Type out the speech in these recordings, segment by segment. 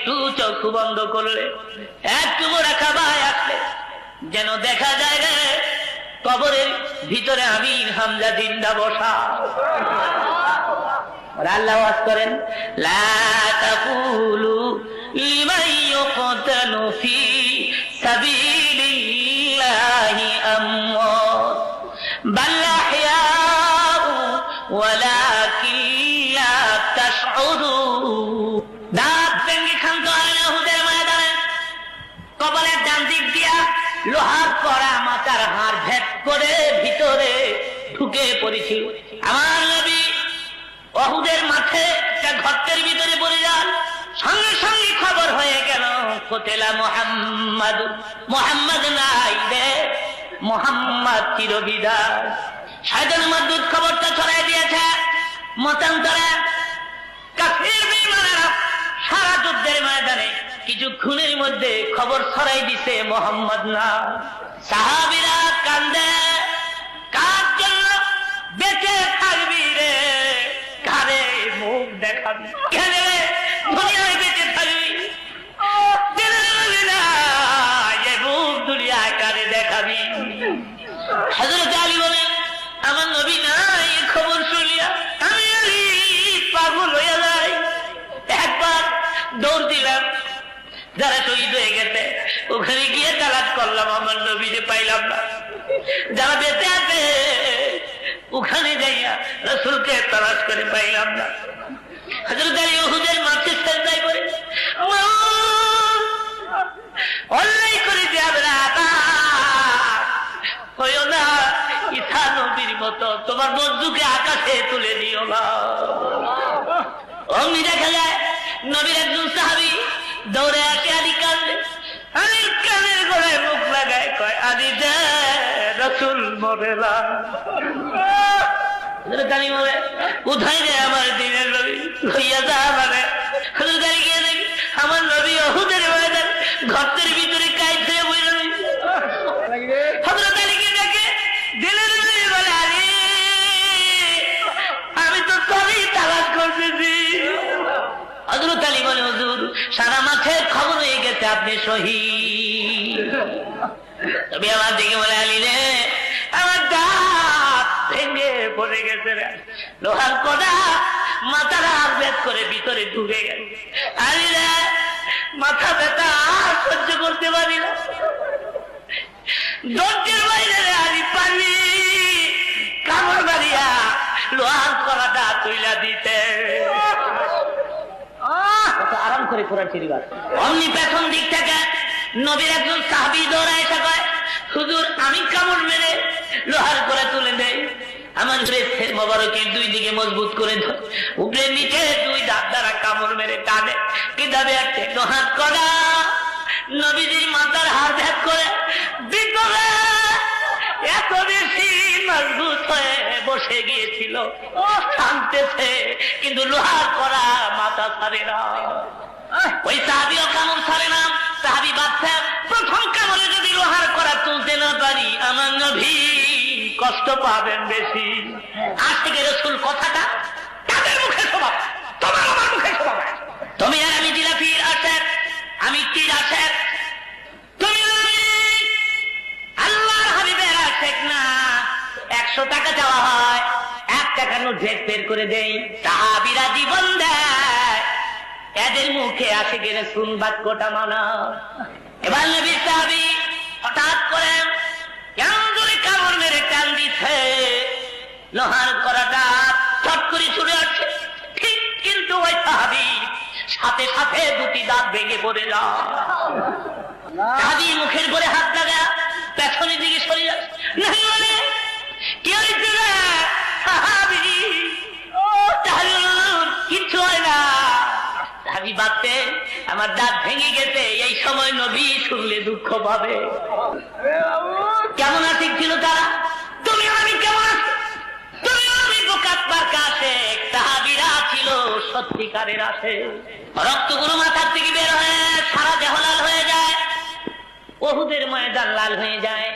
একটু চোখ বন্ধ করলে, একটু মোরা খাবায় আসলে যেন দেখা যায় রে কবরের ভিতরে আমির হামজা জিন্দা বসা। আল্লাহ ওয়াজ করেন, লা তাকুলু লিমান ইউকতালু ফি সাবিলিল্লাহি আমওয়াত বাল আহইয়াউ ওয়ালাকিন লা তাশউরুন। দাঁত ভেঙে ক্ষান্ত হয় না উহুদের ময়দানে। কপালের ডান দিক দিয়া লোহার কড়া মাথার হাড় ভেদ করে ভিতরে ঢুকে পড়েছিল। আমার নবী উহুদের মাঠে একটা গর্তের ভিতরে পড়ে যান, সঙ্গে সঙ্গে খবর হয়ে গেল কোতেলা মুহাম্মদ, মুহাম্মদ নাই রে, মুহাম্মদ চিরবিদায়। শয়তান মাদুদ খবরটা ছড়াই দিয়েছে। মতান্তরে কাফির বেঈমানেরা সারা যুদ্ধের ময়দানে কিছুক্ষণের মধ্যে খবর ছড়াই দিছে মুহাম্মদ না। সাহাবীরা কান্দে, কার জন্য বেঁচে থাকবি রে, কারে মুখ দেখাবি, কেন রে দুনিয়ায় বেঁচে থাকবি, মুখ দুনিয়ায় কারে দেখাবি। হযরত আলী বলেন, আমার নবী নাই খবর শুনিয়া আমি আলী পাগল হয়ে যাই। একবার দৌড় দিলাম, যারা শহীদ হয়ে গেছে ওখানে গিয়ে তালাশ করলাম, আমার নবীকে পাইলাম না। যারা বেঁচে আছে ওখানে যাইয়া রাসূলকে তালাশ করে পাইলাম না। হযরত আলী উহুদের মাঠে সেজদায় করে অন্যায় করে যাবে না, হইও না ঈসা নবীর মতো, তোমার বন্ধুকে আকাশে তুলে দিও না। অমনি দেখা যায় নবীর একজন সাহাবী দৌড়ে আসে, আলী কান্দে, আলীর কানের গোড়ায় মুখ লাগায় কয়, আলী যে রাসূল মরে না। কানি মরে কোথায় রে আমার দিনের নবী, লইয়া যা মানে। হযরত আলী গিয়ে দেখি আমার নবী উহুদের ময়দান গর্তের ভিতরে কাইতে বইল। হযরত আলী গিয়ে দেখে দিনের নবী বলে, আলী আমি তো সবই তালাশ করতেছি। হযরত আলী বলে, হুজুর সারা মাঠে খবর হয়ে গেছে আপনি শহীদ। তবে আমার দিকে বলে, আলী রে আমার দাঁত ভেঙে পড়ে গেছে রে, লোহার কড়া মাথার হাড় ভেদ করে ভিতরে ঢুকে গেছে। আলী রে মাথা ব্যথা আর সহ্য করতে পারি না, দরজার বাইরে রে আলী পানি কামড় মারিয়া লোহার কড়াটা তুইলা দিতে। আরাম করে কোরআন শরীফ। অমনি পেছন দিক থেকে নবীর একজন সাহাবী দৌড়ায় এসে কয়, হুজুর আমি কামড় মেরে লোহার করে তুলে দেই। আমার মোবারকের দুই দিকে মজবুত করে ধরে উপরে নিচে দুই দাঁত দ্বারা কামড় মেরে টানে, কিভাবে একটা লোহার কড়া নবীজির মাথার হাড় ভেদ করে ভিতরে এত বেশি মজবুত হয়ে বসে গিয়েছিল, টানতেছে কিন্তু লোহার কড়া মাথা ছাড়ে না। ওই সাহাবীও কামড় ছাড়ে না। সাহাবী ভাবছে প্রথম কামড়ে যদি লোহার কড়া তুলতে না পারি আমার নবী কষ্ট পাবেন বেশি। আশিকে রাসূল কথাটা তাদের মুখে শোনাবে, তোমার আমার মুখে শোনাবে। তুমি আর আমি জিলাপির আশেক, আমি তীর আশেক, তুমি আল্লাহর হাবিবের আশেক না। 100 টাকা চাওয়া হয়, 1 টাকা নোট বের করে দেই, সাহাবীরা জীবন দেয়, এদের মুখে আশিকে রাসূল বাক্যটা মানা। এবার নবী সাহাবী হঠাৎ করে কেমন করে কামড় মেরে টান দিচ্ছে, লোহার কড়াটা ছট করে ছুটে আসছে, ঠিক কিন্তু ওই সাহাবী সাথে সাথে দুটি দাঁত ভেঙে পড়ে যায়। সাহাবী মুখের করে হাত লাগা পেছনের দিকে সরে যাচ্ছে, কি হয়েছে সাহাবী, কিচ্ছু হয় না। সাহাবী ভাবতে আমার দাঁত ভেঙে গেছে, এই সময় নবী শুনলে দুঃখ পাবে। কেমন আশিক ছিল তারা, তুমি আমি কেমন আছি, তুমি আমি বোকাতবার কাছে, সাহাবীরা ছিল সত্যিকারের আসে। রক্তগুলো মাথার থেকে বের হয়ে সারা দেহ লাল হয়ে যায়, উহুদের ময়দান লাল হয়ে যায়।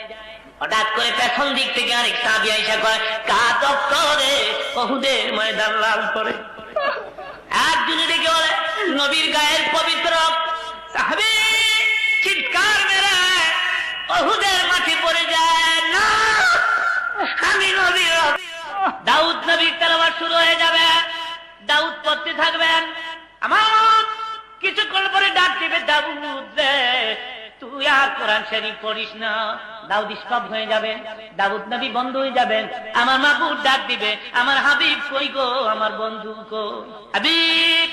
হঠাৎ করে পেছন দিক থেকে আরেক সাহাবী আইসা কয়, কাত করে উহুদের ময়দান লাল করে। একজনে ডেকে বলে, নবীর গায়ের পবিত্র রক্ত সাহাবী চিৎকার মেরে উহুদের মাঠে পড়ে যায়, না আমি নবী। দাউদ নবীর তেলাওয়াত শুরু হয়ে যাবে, দাউদ পড়তে থাকবেন। আমার কিছুক্ষণ পরে ডাক দিবে, দাউদ রে তুই আর কোরআন শরীফ পড়িস না। দাউদ স্টপ হয়ে যাবেন, দাউদ নবী বন্ধ হয়ে যাবেন। আমার মাহবুব ডাক দিবে, আমার হাবিব কই গো, আমার বন্ধু কো। হাবিব,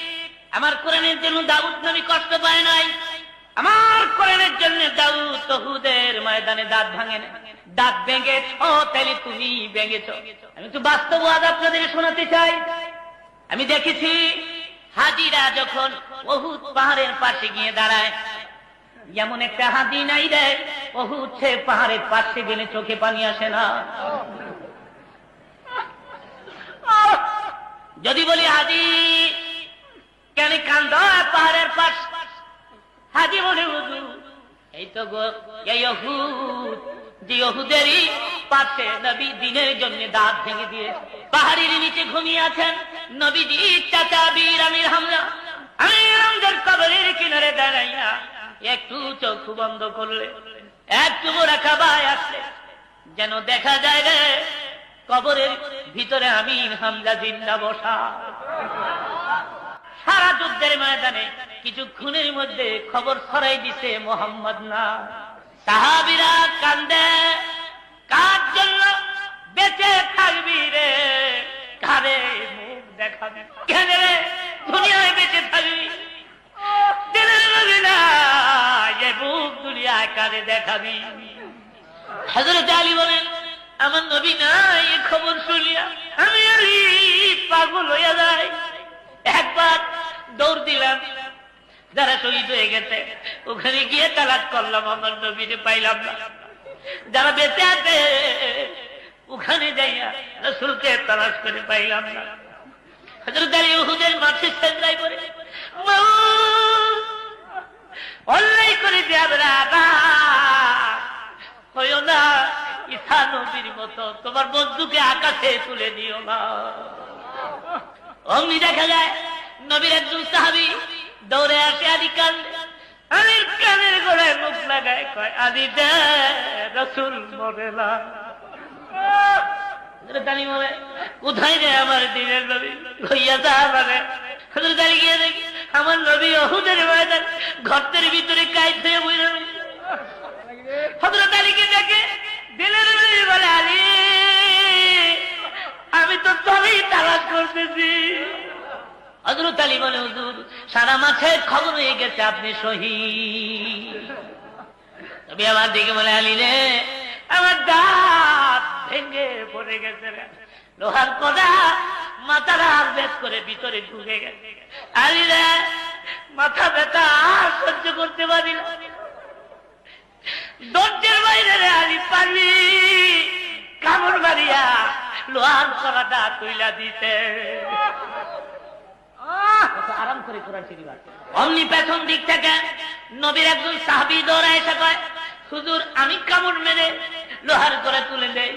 আমার কোরআনের জন্য দাউদ নবী কষ্ট পায় নাই, আমার কোরআনের জন্য দাউদ উহুদের ময়দানে দাঁত ভাঙে না। দাঁত ভেঙেছ তাহলে তুমি ভেঙেছ। আমি তো বাস্তব ওয়াজ আপনাদের শোনাতে চাই। আমি দেখেছি হাজিরা যখন উহুদ পাহাড়ের পাশে গিয়ে দাঁড়ায়, এমন একটা হাজি নাই রে উহুদ সে পাহাড়ের পাশে গেলে চোখে পানি আসে না। যদি বলি হাজি কেন কান্দ পাহাড়ের পাশ, হাজি বলে হুজুর এই তো গো এই উহুদ, যে উহুদেরই পাশে নবী দিনের জন্য দাঁত ভেঙে দিয়ে পাহাড়ের নিচে ঘুমিয়ে আছেন নবীজি চাচা বীর আমির হামজা। আমির হামজার কবরের কিনারে দাঁড়াইয়া একটু চোখ বন্ধ করলে, একটু মোরাকাবায় আসলে যেন দেখা যায় রে কবরের ভিতরে আমির হামজা জিন্দা বসা। সারা যুদ্ধের ময়দানে কিছু খুনের মধ্যে খবর ছড়াই দিছে মোহাম্মদ না। সাহাবীরা কান্দে, কার জন্য বেঁচে থাকবি রে, কারে মুখ দেখাবি, কেন রে দুনিয়ায় বেঁচে থাকবি, দিলের নবী না এ মুখ দুনিয়ায় কারে দেখাবি। হযরত আলী বলেন আমার নবী না এই খবর শুনিয়া আমি আলী পাগল হইয়া যাই। একবার দৌড় দিলাম, যারা শহীদ হয়ে গেছে ওখানে গিয়ে তালাশ করলাম, আমার নবীরে পাইলাম না। যারা বেঁচে আছে ওখানে যাইয়া রাসূলকে তালাশ করে পাইলাম না। হযরত আলী উহুদের মাঠে সেজদায় পড়ে অন্যায় করে দেবরা হইও না, ঈসা নবীর মতো তোমার বন্ধুকে আকাশে তুলে দিও না। অমনি দেখা যায় নবীর একজন সাহাবী দৌড়ে আসে, আলী কান্দে, আলীর কানের গোড়ায় মুখ লাগায় কয় আলী দে রাসূল মরে না। কোথায় রে আমার দিনের নবী, হইয়া যা মানে। হযরত আলী গিয়ে দেখি আমার নবী উহুদের ময়দান গর্তের ভিতরে কাইত হয়ে বইরা রয়েছে। হযরত আলীকে দেখে দিলের নবী বলে আলী আমি তো তবেই তালাশ করতেছি। হযরত আলী বলে হুজুর সারা মাঠের খবর হয়ে গেছে আপনি শহীদ। তবে আমার দিকে বলে আলী রে আমার দাঁত ভেঙে পড়ে গেছে রে, লোহার কড়া মাথার হাত বেদ করে ভিতরে ঢুকে গেছে। আলী রে মাথা ব্যথা আর সহ্য করতে পারি না, দরজার বাইরে রে আলী পারবি কামড় মারিয়া লোহার কড়াটা তুইলা দিতে। আরাম করে কোরআন শরীফ আছে। অমনি পেছন দিক থেকে নবীর একজন সাহাবী দৌড়ায় এসে কয় হুজুর আমি কামড় মেরে লোহার কড়া তুলে দেই।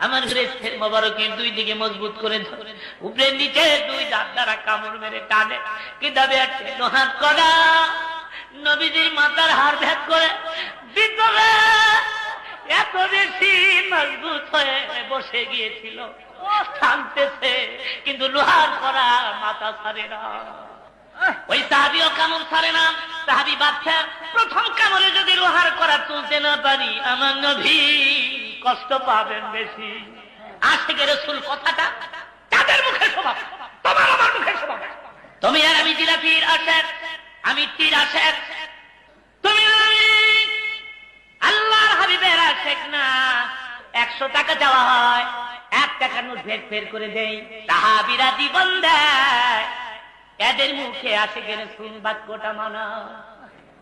আমার রেসের মোবারকের দুই দিকে মজবুত করে ধরে উপরের নিচে দুই দাঁত দ্বারা কামড় মেরে টানে, কিভাবে একটা লোহার কড়া নবীজির মাথার হাড় ভেদ করে ভিতরে এত বেশি মজবুত হয়ে বসে গিয়েছিল, টানতেছে কিন্তু লোহার কড়া মাথা ছাড়ে না। ওই সাহাবীও কামড় ছাড়ে না। সাহাবী বাদশা প্রথম কামড়ে যদি লোহার কড়া তুলতে না পারি আমার নবী কষ্ট পাবেন বেশি। আশিকে রাসূল কথাটা তাদের মুখে শোভা, তোমার আমার মুখে শোভা। তুমি আর আমি জিলাপির আশেক, আমি তীর আশেক, তুমি আল্লাহর হাবিবের আশেক না। 100 টাকা দেওয়া হয়, 1 টাকার নোট ভেদ ফের করে দেই, সাহাবীরা জীবন দেয়, এদের মুখে আশিকে রাসূল বাক্যটা মানা।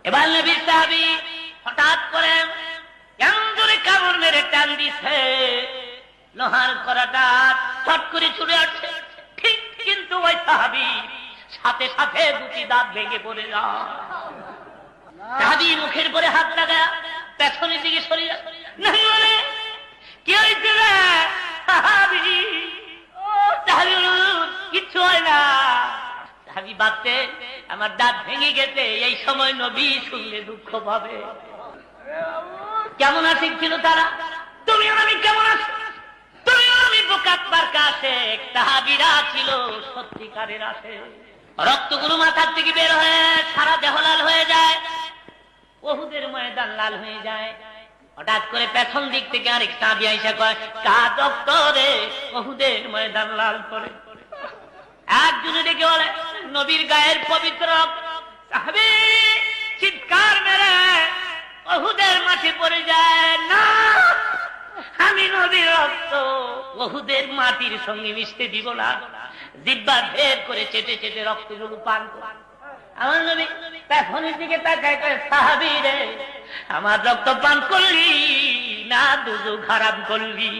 এবার নবীর সাহাবী হঠাৎ করে কেমন জোরে কামড় মেরে টান দিচ্ছে, লোহার কড়াটা ছট করে ছুড়ে আসছে ঠিক, কিন্তু ওই সাহাবী সাথে সাথে দুটি দাঁত ভেঙে পড়ে যায়। সাহাবী মুখের পরে হাত লাগা পেছনের দিকে সরে যায়। না বলে কি হয়েছে রে সাহাবী? কিচ্ছু হয় না। আমি ভাবতে আমার দাঁত ভেঙে গেছে, এই সময় নবী শুনলে দুঃখ পাবে। কেমন আশিক ছিল তারা, তুমি আমি কেমন আছি, তুমি আমি বোকাতবার কাছে সাহাবীরা ছিল সত্যিকারের আসে। রক্তগুলো মাথার থেকে বের হয়ে সারা দেহ লাল হয়ে যায়, উহুদের ময়দান লাল হয়ে যায়। হঠাৎ করে পেছন দিক থেকে আরেক সাহাবী আইসা কয়, কার রক্ত রে উহুদের ময়দান লাল করে? একজনে ডেকে বলে, নবীর গায়ের পবিত্র রক্ত। সাহাবী চিৎকার মেরে উহুদের মাঠে পড়ে যায়, না আমি নবীর রক্ত উহুদের মাটির সঙ্গে মিশতে দিব না। জিহ্বা ভেদ করে চেটে চেটে রক্তগুলো পান করে আমার নবী পেছনের দিকে তাকায় কয়, সাহাবী রে আমার রক্ত পান করলি না দুজু খারাপ করলি?